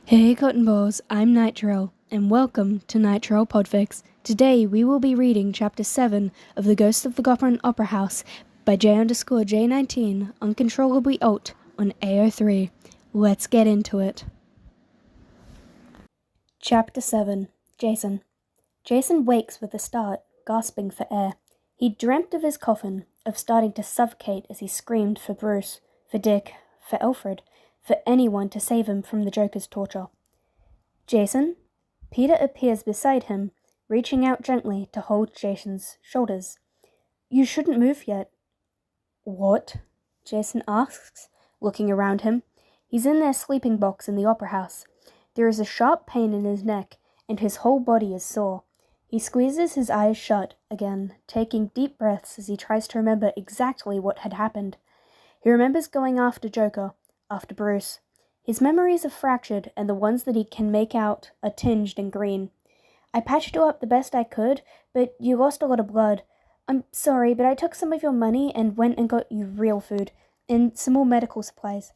Hey Cotton Balls, I'm Nitro, and welcome to Nitro Podfic. Today we will be reading Chapter 7 of The Ghost of the Gotham Opera House by J_J19, Uncontrollably Alt on AO3. Let's get into it. Chapter 7. Jason. Jason wakes with a start, gasping for air. He dreamt of his coffin, of starting to suffocate as he screamed for Bruce, for Dick, for Alfred, for anyone to save him from the Joker's torture. Jason? Peter appears beside him, reaching out gently to hold Jason's shoulders. You shouldn't move yet. What? Jason asks, looking around him. He's in their sleeping box in the opera house. There is a sharp pain in his neck, and his whole body is sore. He squeezes his eyes shut again, taking deep breaths as he tries to remember exactly what had happened. He remembers going after Joker, after Bruce. His memories are fractured, and the ones that he can make out are tinged in green. I patched you up the best I could, but you lost a lot of blood. I'm sorry, but I took some of your money and went and got you real food, and some more medical supplies.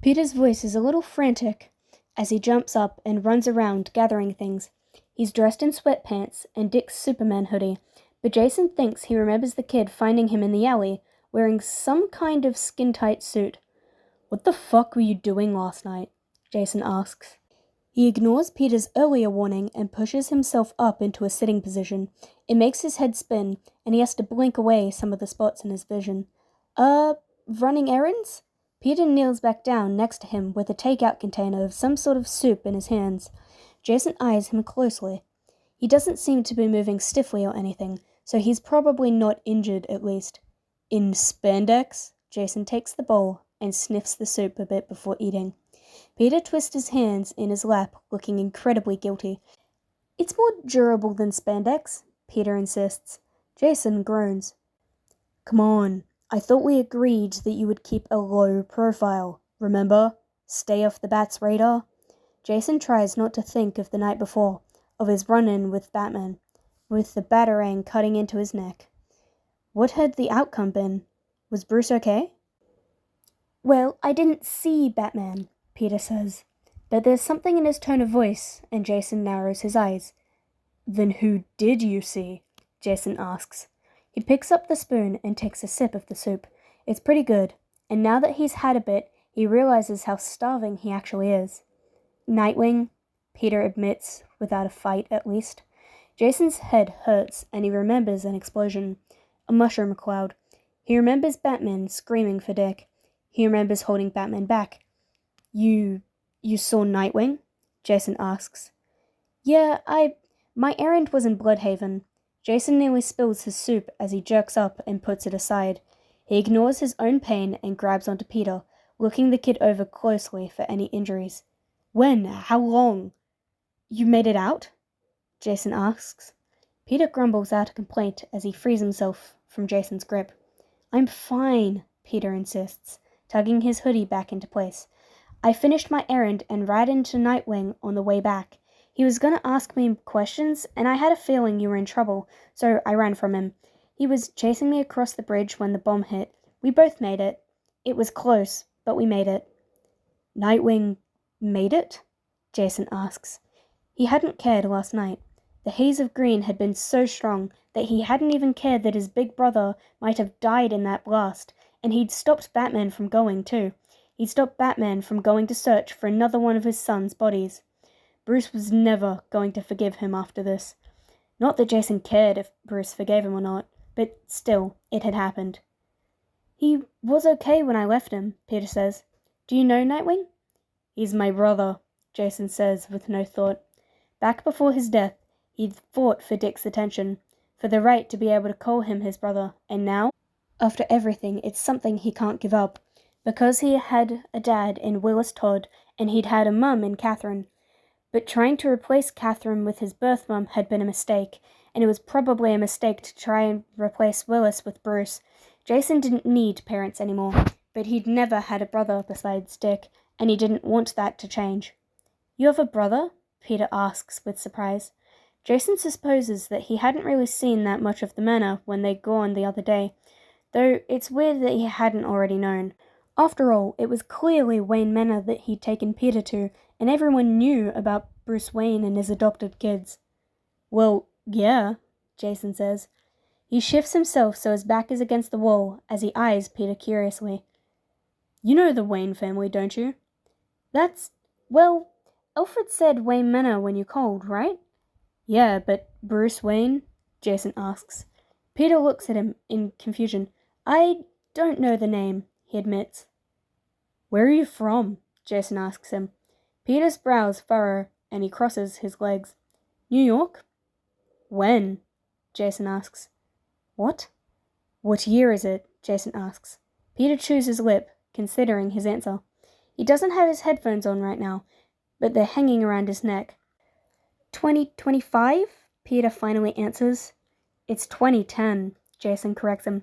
Peter's voice is a little frantic as he jumps up and runs around gathering things. He's dressed in sweatpants and Dick's Superman hoodie, but Jason thinks he remembers the kid finding him in the alley, wearing some kind of skin-tight suit. What the fuck were you doing last night? Jason asks. He ignores Peter's earlier warning and pushes himself up into a sitting position. It makes his head spin, and he has to blink away some of the spots in his vision. Running errands? Peter kneels back down next to him with a takeout container of some sort of soup in his hands. Jason eyes him closely. He doesn't seem to be moving stiffly or anything, so he's probably not injured at least. In spandex? Jason takes the bowl and sniffs the soup a bit before eating. Peter twists his hands in his lap, looking incredibly guilty. It's more durable than spandex, Peter insists. Jason groans. Come on, I thought we agreed that you would keep a low profile, remember? Stay off the Bat's radar? Jason tries not to think of the night before, of his run-in with Batman, with the batarang cutting into his neck. What had the outcome been? Was Bruce okay? Well, I didn't see Batman, Peter says, but there's something in his tone of voice, and Jason narrows his eyes. Then who did you see? Jason asks. He picks up the spoon and takes a sip of the soup. It's pretty good, and now that he's had a bit, he realizes how starving he actually is. Nightwing, Peter admits, without a fight at least. Jason's head hurts, and he remembers an explosion, a mushroom cloud. He remembers Batman screaming for Dick. He remembers holding Batman back. You saw Nightwing? Jason asks. Yeah, my errand was in Bloodhaven. Jason nearly spills his soup as he jerks up and puts it aside. He ignores his own pain and grabs onto Peter, looking the kid over closely for any injuries. When? How long? You made it out? Jason asks. Peter grumbles out a complaint as he frees himself from Jason's grip. I'm fine, Peter insists, tugging his hoodie back into place. I finished my errand and ran into Nightwing on the way back. He was going to ask me questions, and I had a feeling you were in trouble, so I ran from him. He was chasing me across the bridge when the bomb hit. We both made it. It was close, but we made it. Nightwing made it? Jason asks. He hadn't cared last night. The haze of green had been so strong that he hadn't even cared that his big brother might have died in that blast, and he'd stopped Batman from going too. He'd stopped Batman from going to search for another one of his son's bodies. Bruce was never going to forgive him after this. Not that Jason cared if Bruce forgave him or not, but still, it had happened. He was okay when I left him, Peter says. Do you know Nightwing? He's my brother, Jason says with no thought. Back before his death, he'd fought for Dick's attention, for the right to be able to call him his brother, and now, after everything, it's something he can't give up. Because he had a dad in Willis Todd, and he'd had a mum in Catherine. But trying to replace Catherine with his birth mum had been a mistake, and it was probably a mistake to try and replace Willis with Bruce. Jason didn't need parents anymore, but he'd never had a brother besides Dick, and he didn't want that to change. You have a brother? Peter asks with surprise. Jason supposes that he hadn't really seen that much of the manor when they'd gone the other day, though it's weird that he hadn't already known. After all, it was clearly Wayne Manor that he'd taken Peter to, and everyone knew about Bruce Wayne and his adopted kids. Well, yeah, Jason says. He shifts himself so his back is against the wall as he eyes Peter curiously. You know the Wayne family, don't you? Well, Alfred said Wayne Manor when you called, right? Yeah, but Bruce Wayne? Jason asks. Peter looks at him in confusion. I don't know the name, he admits. Where are you from? Jason asks him. Peter's brows furrow and he crosses his legs. New York? When? Jason asks. What? What year is it? Jason asks. Peter chews his lip, considering his answer. He doesn't have his headphones on right now, but they're hanging around his neck. 2025? Peter finally answers. It's 2010, Jason corrects him.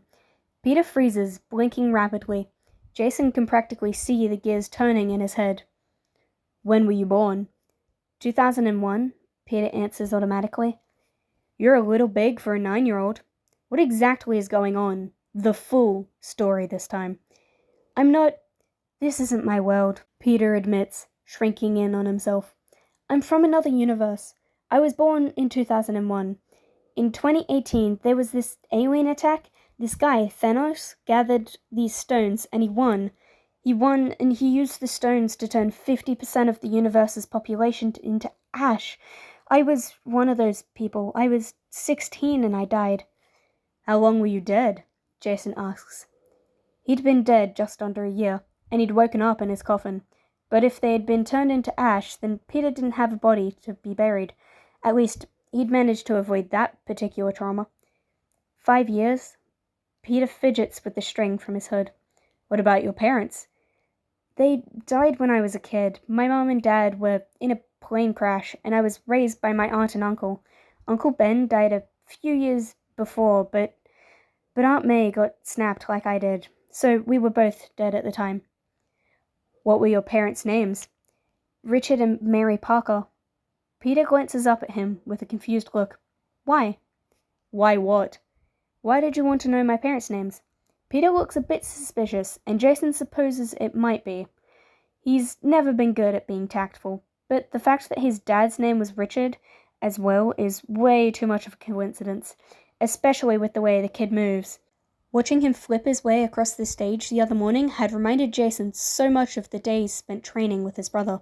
Peter freezes, blinking rapidly. Jason can practically see the gears turning in his head. When were you born? 2001, Peter answers automatically. You're a little big for a 9-year-old. What exactly is going on? The full story this time. This isn't my world, Peter admits, shrinking in on himself. I'm from another universe. I was born in 2001. In 2018, there was this alien attack. This guy, Thanos, gathered these stones and he won. He won and he used the stones to turn 50% of the universe's population into ash. I was one of those people. I was 16 and I died. How long were you dead? Jason asks. He'd been dead just under a year, and he'd woken up in his coffin. But if they had been turned into ash, then Peter didn't have a body to be buried. At least, he'd managed to avoid that particular trauma. 5 years? Peter fidgets with the string from his hood. What about your parents? They died when I was a kid. My mom and dad were in a plane crash, and I was raised by my aunt and uncle. Uncle Ben died a few years before, but Aunt May got snapped like I did, so we were both dead at the time. What were your parents' names? Richard and Mary Parker. Peter glances up at him with a confused look. Why? Why what? Why did you want to know my parents' names? Peter looks a bit suspicious, and Jason supposes it might be. He's never been good at being tactful, but the fact that his dad's name was Richard as well is way too much of a coincidence, especially with the way the kid moves. Watching him flip his way across the stage the other morning had reminded Jason so much of the days spent training with his brother.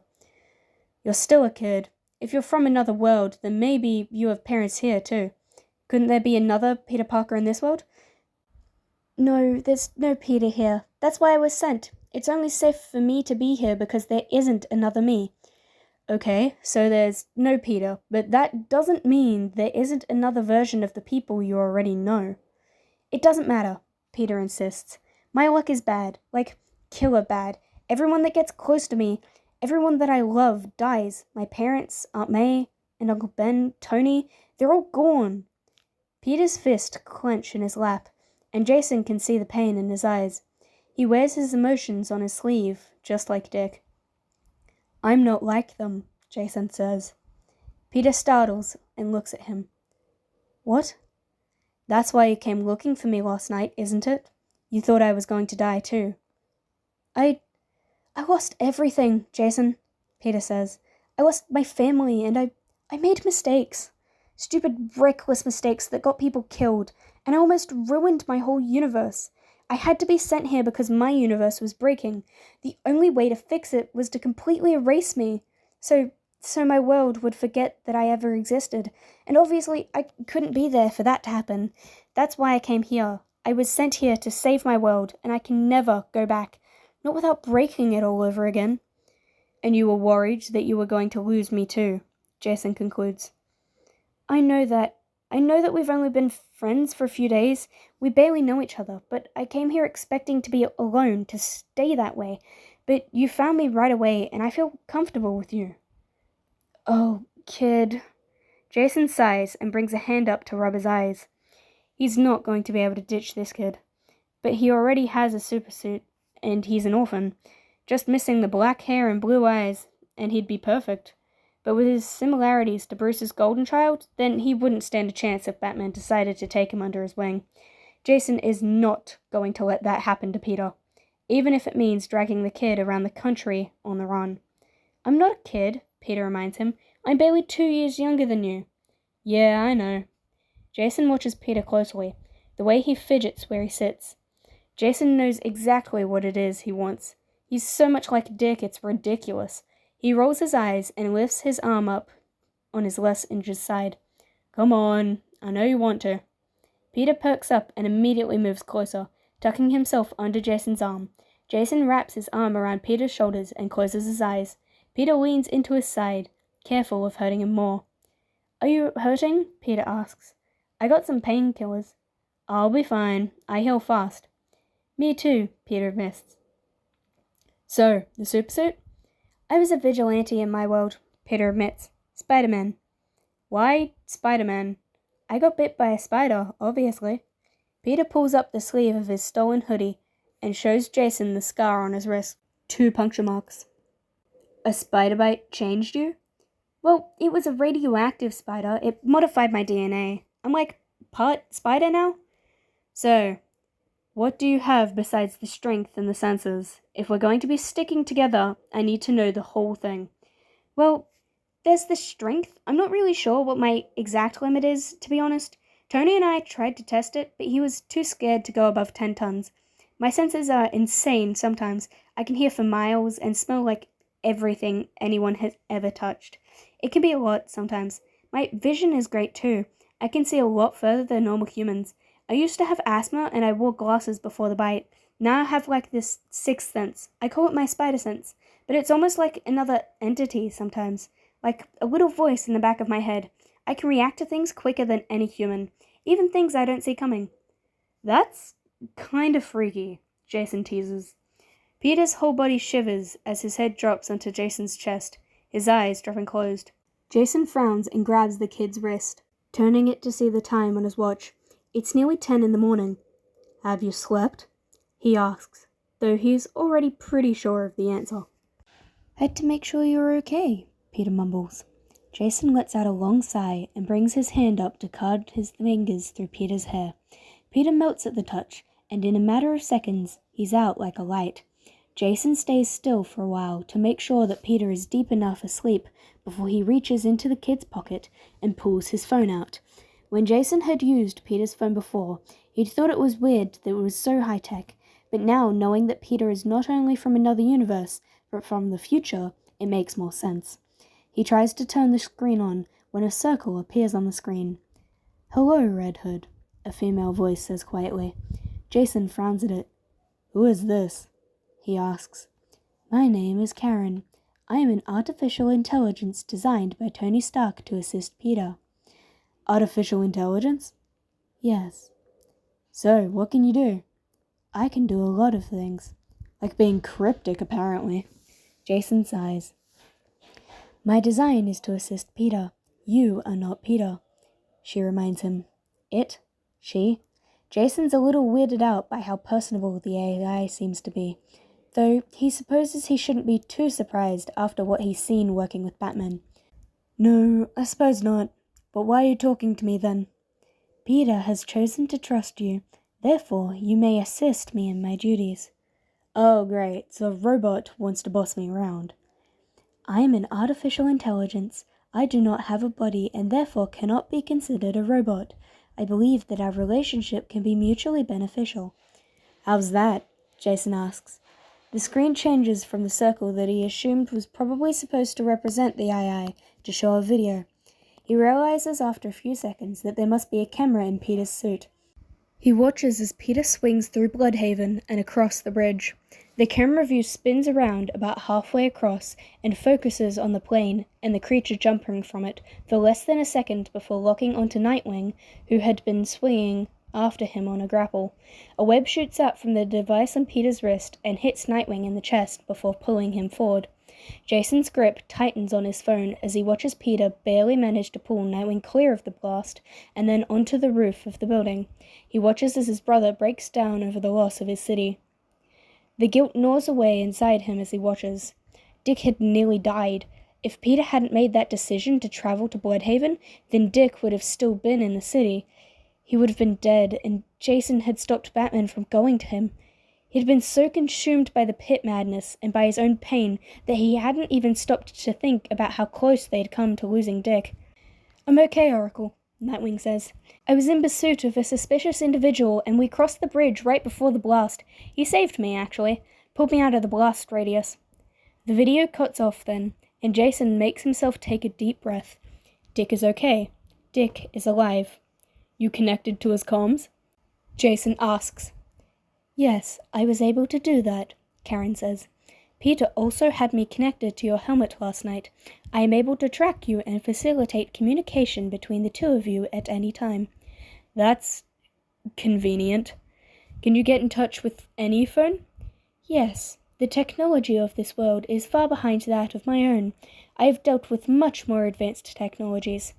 You're still a kid. If you're from another world, then maybe you have parents here too. Couldn't there be another Peter Parker in this world? No, there's no Peter here. That's why I was sent. It's only safe for me to be here because there isn't another me. Okay, so there's no Peter, but that doesn't mean there isn't another version of the people you already know. It doesn't matter, Peter insists. My luck is bad, like killer bad. Everyone that gets close to me, everyone that I love dies. My parents, Aunt May, and Uncle Ben, Tony, they're all gone. Peter's fist clench in his lap, and Jason can see the pain in his eyes. He wears his emotions on his sleeve, just like Dick. I'm not like them, Jason says. Peter startles and looks at him. What? That's why you came looking for me last night, isn't it? You thought I was going to die too. I lost everything, Jason, Peter says. I lost my family and I made mistakes. Stupid, reckless mistakes that got people killed, and I almost ruined my whole universe. I had to be sent here because my universe was breaking. The only way to fix it was to completely erase me, so my world would forget that I ever existed. And obviously, I couldn't be there for that to happen. That's why I came here. I was sent here to save my world, and I can never go back, not without breaking it all over again. And you were worried that you were going to lose me too, Jason concludes. I know that we've only been friends for a few days. We barely know each other, but I came here expecting to be alone, to stay that way. But you found me right away, and I feel comfortable with you. Oh, kid. Jason sighs and brings a hand up to rub his eyes. He's not going to be able to ditch this kid. But he already has a supersuit, and he's an orphan. Just missing the black hair and blue eyes, and he'd be perfect. But with his similarities to Bruce's golden child, then he wouldn't stand a chance if Batman decided to take him under his wing. Jason is not going to let that happen to Peter, even if it means dragging the kid around the country on the run. I'm not a kid, Peter reminds him. I'm barely 2 years younger than you. Yeah, I know. Jason watches Peter closely, the way he fidgets where he sits. Jason knows exactly what it is he wants. He's so much like Dick, it's ridiculous. He rolls his eyes and lifts his arm up on his less injured side. Come on, I know you want to. Peter perks up and immediately moves closer, tucking himself under Jason's arm. Jason wraps his arm around Peter's shoulders and closes his eyes. Peter leans into his side, careful of hurting him more. Are you hurting? Peter asks. I got some painkillers. I'll be fine. I heal fast. Me too, Peter admits. So, the supersuit? I was a vigilante in my world, Peter admits. Spider-Man. Why Spider-Man? I got bit by a spider, obviously. Peter pulls up the sleeve of his stolen hoodie and shows Jason the scar on his wrist. 2 puncture marks. A spider bite changed you? Well, it was a radioactive spider. It modified my DNA. I'm like part spider now? So, what do you have besides the strength and the senses? If we're going to be sticking together, I need to know the whole thing. Well, there's the strength. I'm not really sure what my exact limit is, to be honest. Tony and I tried to test it, but he was too scared to go above 10 tons. My senses are insane sometimes. I can hear for miles and smell like everything anyone has ever touched. It can be a lot sometimes. My vision is great too. I can see a lot further than normal humans. I used to have asthma and I wore glasses before the bite. Now I have like this 6th sense. I call it my spider sense, but it's almost like another entity sometimes. Like a little voice in the back of my head. I can react to things quicker than any human, even things I don't see coming. That's kind of freaky, Jason teases. Peter's whole body shivers as his head drops onto Jason's chest, his eyes dropping closed. Jason frowns and grabs the kid's wrist, turning it to see the time on his watch. It's nearly 10 in the morning. Have you slept? He asks, though he's already pretty sure of the answer. Had to make sure you're okay, Peter mumbles. Jason lets out a long sigh and brings his hand up to card his fingers through Peter's hair. Peter melts at the touch, and in a matter of seconds, he's out like a light. Jason stays still for a while to make sure that Peter is deep enough asleep before he reaches into the kid's pocket and pulls his phone out. When Jason had used Peter's phone before, he'd thought it was weird that it was so high-tech, but now, knowing that Peter is not only from another universe, but from the future, it makes more sense. He tries to turn the screen on when a circle appears on the screen. Hello, Red Hood, a female voice says quietly. Jason frowns at it. Who is this? He asks. My name is Karen. I am an artificial intelligence designed by Tony Stark to assist Peter. Artificial intelligence? Yes. So, what can you do? I can do a lot of things. Like being cryptic, apparently. Jason sighs. My design is to assist Peter. You are not Peter. She reminds him. It? She? Jason's a little weirded out by how personable the AI seems to be, though he supposes he shouldn't be too surprised after what he's seen working with Batman. No, I suppose not. But why are you talking to me then? Peter has chosen to trust you. Therefore, you may assist me in my duties. Oh, great. So a robot wants to boss me around. I am an artificial intelligence. I do not have a body and therefore cannot be considered a robot. I believe that our relationship can be mutually beneficial. How's that? Jason asks. The screen changes from the circle that he assumed was probably supposed to represent the AI to show a video. He realizes after a few seconds that there must be a camera in Peter's suit. He watches as Peter swings through Bloodhaven and across the bridge. The camera view spins around about halfway across and focuses on the plane and the creature jumping from it for less than a second before locking onto Nightwing, who had been swinging after him on a grapple. A web shoots out from the device on Peter's wrist and hits Nightwing in the chest before pulling him forward. Jason's grip tightens on his phone as he watches Peter barely manage to pull Nightwing clear of the blast and then onto the roof of the building. He watches as his brother breaks down over the loss of his city. The guilt gnaws away inside him as he watches. Dick had nearly died. If Peter hadn't made that decision to travel to Bloodhaven, then Dick would have still been in the city. He would have been dead, and Jason had stopped Batman from going to him. He'd been so consumed by the pit madness and by his own pain that he hadn't even stopped to think about how close they'd come to losing Dick. "I'm okay, Oracle," Nightwing says. "I was in pursuit of a suspicious individual and we crossed the bridge right before the blast. He saved me, actually. Pulled me out of the blast radius." The video cuts off then, and Jason makes himself take a deep breath. Dick is okay. Dick is alive. "You connected to his comms?" Jason asks. "Yes, I was able to do that," Karen says. "Peter also had me connected to your helmet last night. I am able to track you and facilitate communication between the two of you at any time." "That's convenient. Can you get in touch with any phone?" "Yes. The technology of this world is far behind that of my own. I have dealt with much more advanced technologies."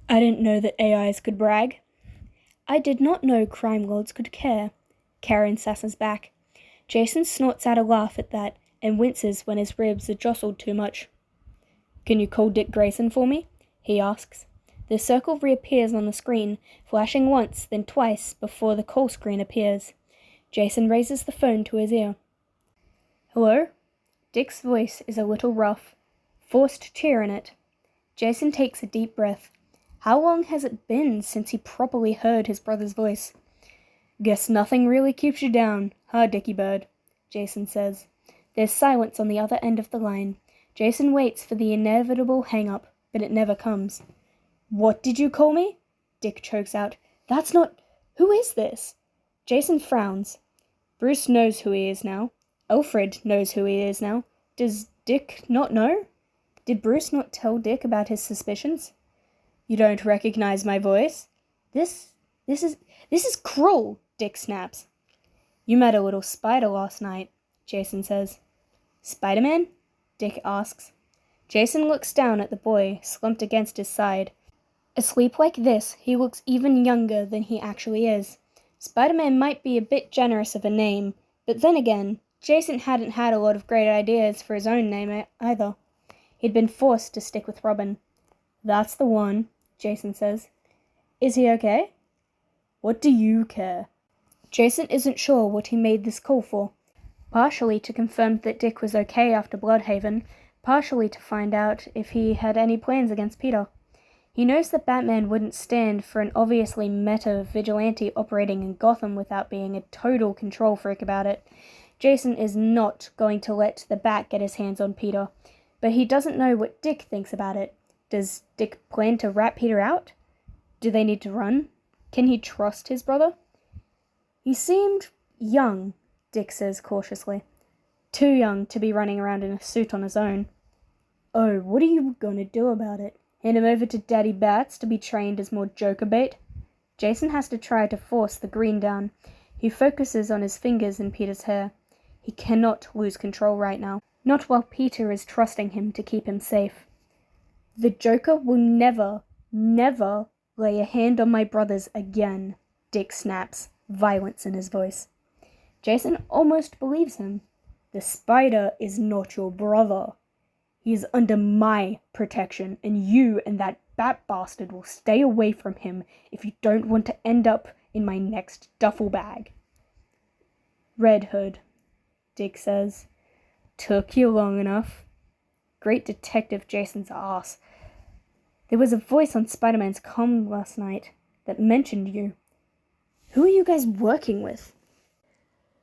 "I didn't know that AIs could brag." "I did not know crime lords could care." Karen sasses back. Jason snorts out a laugh at that and winces when his ribs are jostled too much. "Can you call Dick Grayson for me?" he asks. The circle reappears on the screen, flashing once, then twice, before the call screen appears. Jason raises the phone to his ear. "Hello?" Dick's voice is a little rough, forced cheer in it. Jason takes a deep breath. How long has it been since he properly heard his brother's voice? "Guess nothing really keeps you down, huh, Dickie Bird?" Jason says. There's silence on the other end of the line. Jason waits for the inevitable hang-up, but it never comes. "What did you call me?" Dick chokes out. "That's not... Who is this?" Jason frowns. Bruce knows who he is now. Alfred knows who he is now. Does Dick not know? Did Bruce not tell Dick about his suspicions? "You don't recognize my voice?" This is cruel, Dick snaps. "You met a little spider last night," Jason says. "Spider-Man?" Dick asks. Jason looks down at the boy, slumped against his side. Asleep like this, he looks even younger than he actually is. Spider-Man might be a bit generous of a name, but then again, Jason hadn't had a lot of great ideas for his own name either. He'd been forced to stick with Robin. "That's the one," Jason says. "Is he okay?" "What do you care?" Jason isn't sure what he made this call for. Partially to confirm that Dick was okay after Bloodhaven, partially to find out if he had any plans against Peter. He knows that Batman wouldn't stand for an obviously meta vigilante operating in Gotham without being a total control freak about it. Jason is not going to let the Bat get his hands on Peter, but he doesn't know what Dick thinks about it. Does Dick plan to rat Peter out? Do they need to run? Can he trust his brother? "He seemed young," Dick says cautiously. "Too young to be running around in a suit on his own." "Oh, what are you gonna do about it? Hand him over to Daddy Bats to be trained as more Joker bait?" Jason has to try to force the green down. He focuses on his fingers in Peter's hair. He cannot lose control right now. Not while Peter is trusting him to keep him safe. "The Joker will never, never lay a hand on my brothers again," Dick snaps, violence in his voice. Jason almost believes him. "The Spider is not your brother. He is under my protection, and you and that Bat bastard will stay away from him if you don't want to end up in my next duffel bag." "Red Hood," Dick says. "Took you long enough." Great Detective Jason's ass. "There was a voice on Spider-Man's comm last night that mentioned you. Who are you guys working with?"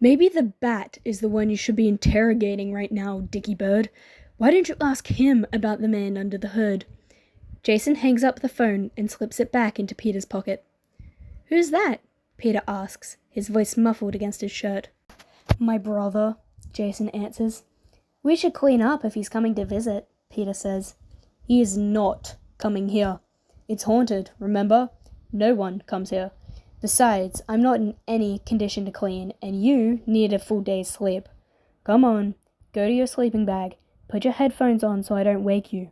"Maybe the Bat is the one you should be interrogating right now, Dickie Bird. Why don't you ask him about the man under the hood?" Jason hangs up the phone and slips it back into Peter's pocket. "Who's that?" Peter asks, his voice muffled against his shirt. "My brother," Jason answers. "We should clean up if he's coming to visit," Peter says. "He is not coming here. It's haunted, remember? No one comes here. Besides, I'm not in any condition to clean, and you need a full day's sleep. Come on, go to your sleeping bag. Put your headphones on so I don't wake you."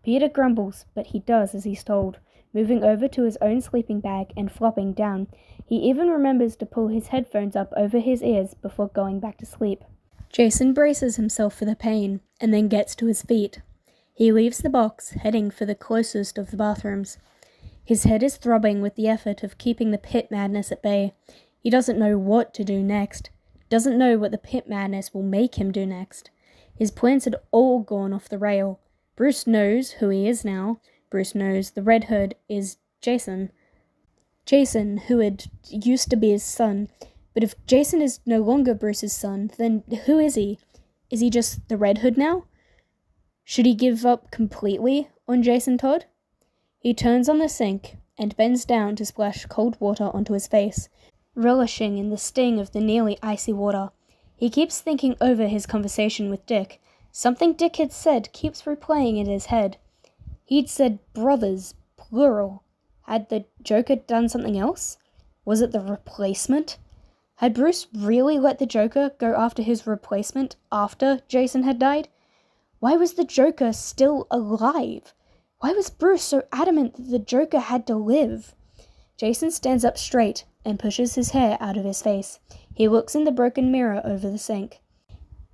Peter grumbles, but he does as he's told, moving over to his own sleeping bag and flopping down. He even remembers to pull his headphones up over his ears before going back to sleep. Jason braces himself for the pain, and then gets to his feet. He leaves the box, heading for the closest of the bathrooms. His head is throbbing with the effort of keeping the pit madness at bay. He doesn't know what to do next. doesn't know what the pit madness will make him do next. His plans had all gone off the rail. Bruce knows who he is now. Bruce knows the Red Hood is Jason. Jason, who had used to be his son. But if Jason is no longer Bruce's son, then who is he? Is he just the Red Hood now? Should he give up completely on Jason Todd? He turns on the sink and bends down to splash cold water onto his face, relishing in the sting of the nearly icy water. He keeps thinking over his conversation with Dick. Something Dick had said keeps replaying in his head. He'd said brothers, plural. Had the Joker done something else? Was it the replacement? Had Bruce really let the Joker go after his replacement after Jason had died? Why was the Joker still alive? Why was Bruce so adamant that the Joker had to live? Jason stands up straight and pushes his hair out of his face. He looks in the broken mirror over the sink.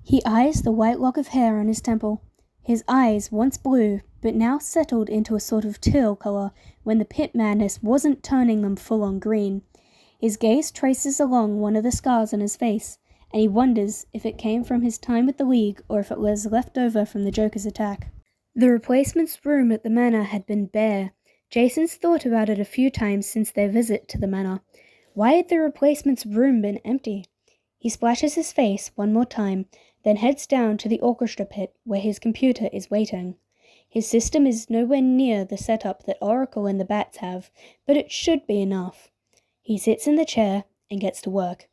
He eyes the white lock of hair on his temple. His eyes, once blue, but now settled into a sort of teal color when the pit madness wasn't turning them full-on green. His gaze traces along one of the scars on his face, and he wonders if it came from his time with the League or if it was left over from the Joker's attack. The replacement's room at the manor had been bare. Jason's thought about it a few times since their visit to the manor. Why had the replacement's room been empty? He splashes his face one more time, then heads down to the orchestra pit where his computer is waiting. His system is nowhere near the setup that Oracle and the Bats have, but it should be enough. He sits in the chair and gets to work.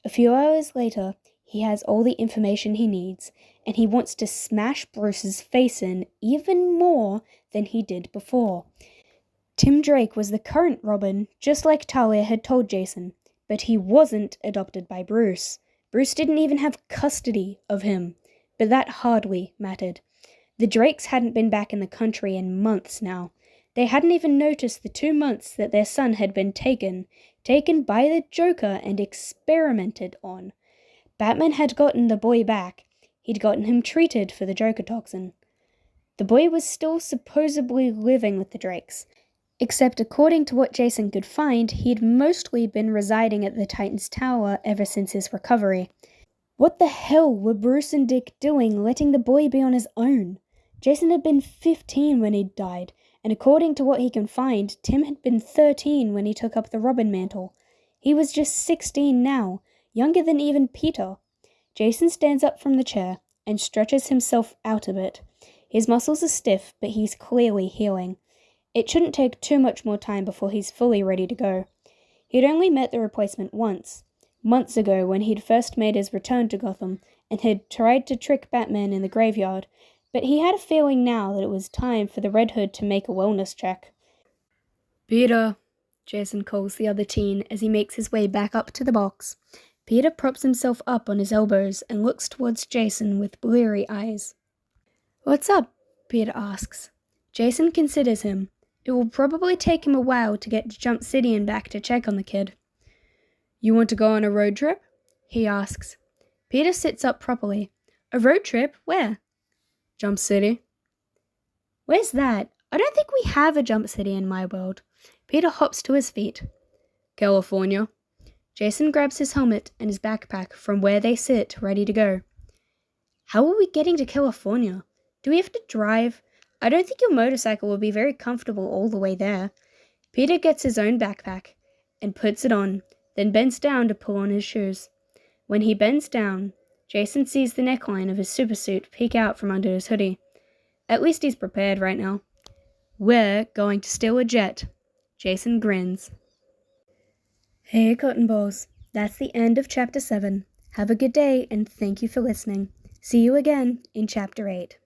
A few hours later, he has all the information he needs, and he wants to smash Bruce's face in even more than he did before. Tim Drake was the current Robin, just like Talia had told Jason, but he wasn't adopted by Bruce. Bruce didn't even have custody of him, but that hardly mattered. The Drakes hadn't been back in the country in months now. They hadn't even noticed the 2 months that their son had been taken by the Joker and experimented on. Batman had gotten the boy back. He'd gotten him treated for the Joker toxin. The boy was still supposedly living with the Drakes, except according to what Jason could find, he'd mostly been residing at the Titan's Tower ever since his recovery. What the hell were Bruce and Dick doing letting the boy be on his own? Jason had been 15 when he'd died, and according to what he can find, Tim had been 13 when he took up the Robin mantle. He was just 16 now, younger than even Peter. Jason stands up from the chair and stretches himself out a bit. His muscles are stiff, but he's clearly healing. It shouldn't take too much more time before he's fully ready to go. He'd only met the replacement once, months ago when he'd first made his return to Gotham and had tried to trick Batman in the graveyard, but he had a feeling now that it was time for the Red Hood to make a wellness check. "Peter," Jason calls the other teen as he makes his way back up to the box. Peter props himself up on his elbows and looks towards Jason with bleary eyes. "What's up?" Peter asks. Jason considers him. It will probably take him a while to get to Jump City and back to check on the kid. "You want to go on a road trip?" he asks. Peter sits up properly. "A road trip? Where?" "Jump City." "Where's that? I don't think we have a Jump City in my world." Peter hops to his feet. "California." Jason grabs his helmet and his backpack from where they sit, ready to go. "How are we getting to California? Do we have to drive? I don't think your motorcycle will be very comfortable all the way there." Peter gets his own backpack and puts it on, then bends down to pull on his shoes. When he bends down, Jason sees the neckline of his supersuit peek out from under his hoodie. At least he's prepared right now. "We're going to steal a jet." Jason grins. Hey, Cotton Balls. That's the end of Chapter 7. Have a good day, and thank you for listening. See you again in Chapter 8.